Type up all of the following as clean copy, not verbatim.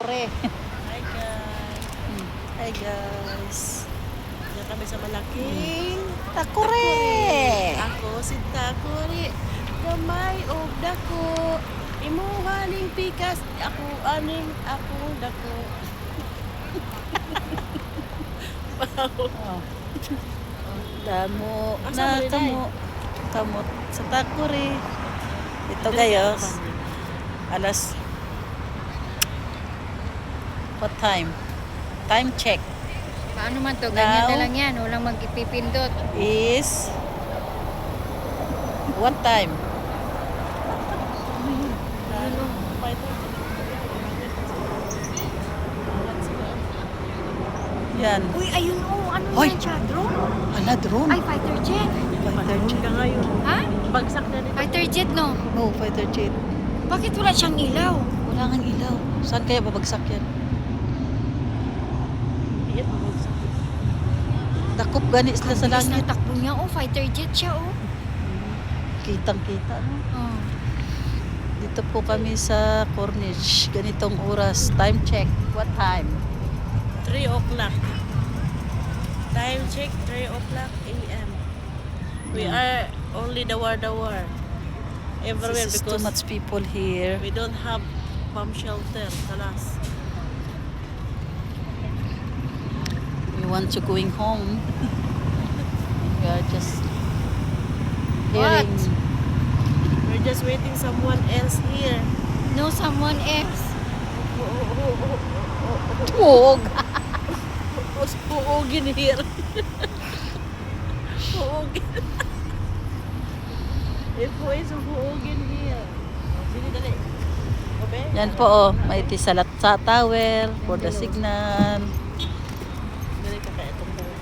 Pre. Hi guys. Hi guys. Diyan kami sa malaking Takure. Ako si Takuri. Gamay og dako. Imuha ning pikas. Ako aning akong dako. Oh. Damo Asa na mo, Day? kamot sa Takure. Ito gayos. Alas what time? Time check Paano man to? Now? Ganyan na lang yan. Walang mag-ipipindot. is what time? Yan. Uy, ayun Ano Hoy! yan siya? Drone? Ala, drone. Ay, fighter jet. Fighter jet. Ka ngayon. Ha? Bagsak na dito. Fighter jet, no? No, fighter jet. Bakit wala siyang ilaw? Wala kang ilaw. Saan kaya babagsak yan? Iyan, bagsak. Dakop gani sila sa Ang bilis langit. ng takbo niya, fighter jet siya, Kitang-kita, no? Oh. Dito po kami sa Corniche. Ganitong oras. Time check. What time? 3 o'clock. Time check 3 o'clock a.m. We are only dawar-dawar everywhere This is too because much people here. we don't have bomb shelter. Kalas. We want to going home. We are just What? hearing. We're just waiting someone else here. No, someone else. Tuog. Who's puugin here? Puugin. Who is puugin here? Sige, dali. Obe? Yan po, oh. May tisalat sa tower for the signal. Dali ka kaya itong banga.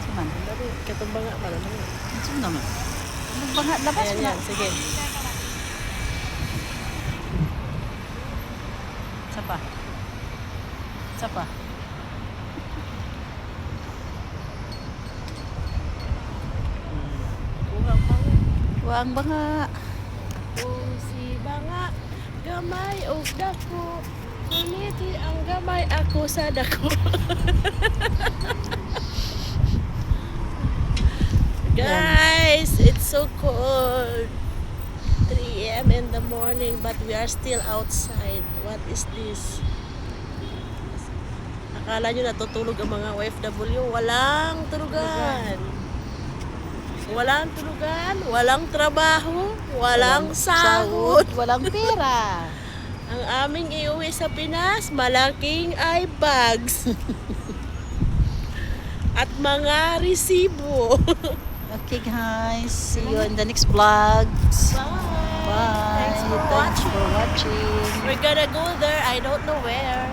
Suman. Dali, katong banga pala naman. Sino naman? Nagbanga, labas Ayan, mo na. yan. Sige. Isa pa. Isa pa. Kuha pa nga. Huwag banga. Kung si banga, gamay o dako. Nguniti ang gamay ako sa dako. Guys, it's so cold. 3 a.m. in the morning, but we are still outside. What is this? Akala nyo natutulog ang mga OFW? Walang tulugan. Walang tulugan, walang trabaho, walang sahod. Walang pera. Ang aming iuwi sa Pinas, malaking eye bags. At mga resibo. Okay guys, see you in the next vlogs. Bye. Bye. Thanks for Thanks for watching. watching. We're gonna go there, I don't know where.